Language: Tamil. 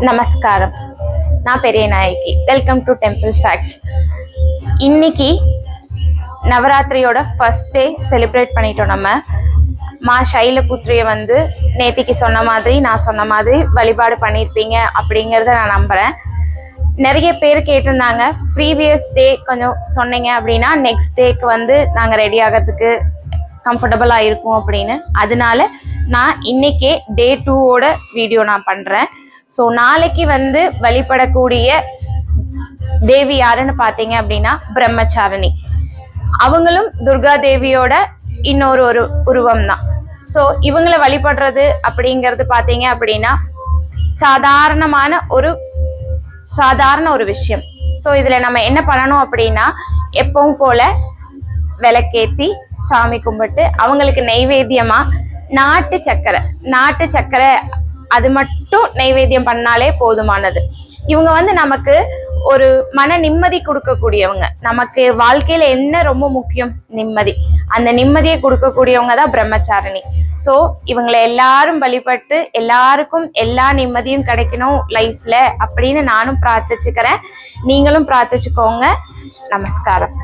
நமஸ்காரம். நான் Periya Nayaki. Welcome to temple facts. இன்னைக்கு நவராத்திரியோட ஃபர்ஸ்ட் டே செலிப்ரேட் பண்ணிட்டோம். நம்ம மா சைலபுத்ரியை வந்து நேத்திக்கு சொன்ன மாதிரி நான் சொன்ன மாதிரி வழிபாடு பண்ணியிருப்பீங்க அப்படிங்கிறத நான் நம்புகிறேன். நிறைய பேர் கேட்டிருந்தாங்க, ப்ரீவியஸ் டே கொஞ்சம் சொன்னீங்க அப்படின்னா நெக்ஸ்ட் டேக்கு வந்து நாங்கள் ரெடி ஆகிறதுக்கு கம்ஃபர்டபுளாக இருக்கும் அப்படின்னு. அதனால நான் இன்னைக்கே டே 2ஓட வீடியோ நான் பண்ணுறேன். ஸோ நாளைக்கு வந்து வழிபடக்கூடிய தேவி யாருன்னு பார்த்தீங்க அப்படின்னா பிரம்மச்சாரிணி. அவங்களும் துர்கா தேவியோட இன்னொரு உருவம் தான். ஸோ இவங்களை வழிபடுறது அப்படிங்கிறது பார்த்தீங்க அப்படின்னா சாதாரண ஒரு விஷயம். ஸோ இதில் நம்ம என்ன பண்ணணும் அப்படின்னா, எப்பவும் போல விளக்கேற்றி சாமி கும்பிட்டு அவங்களுக்கு நெய்வேத்தியமா நாட்டு சக்கரை அது மட்டும் நைவேத்தியம் பண்ணாலே போதுமானது. இவங்க வந்து நமக்கு ஒரு மன நிம்மதி கொடுக்கக்கூடியவங்க. நமக்கு வாழ்க்கையில என்ன ரொம்ப முக்கியம்? நிம்மதி. அந்த நிம்மதியை கொடுக்கக்கூடியவங்க தான் பிரம்மச்சாரிணி. ஸோ இவங்களை எல்லாரும் வழிபட்டு எல்லாருக்கும் எல்லா நிம்மதியும் கிடைக்கணும் லைஃப்ல அப்படின்னு நானும் பிரார்த்திச்சுக்கிறேன். நீங்களும் பிரார்த்திச்சுக்கோங்க. நமஸ்காரம்.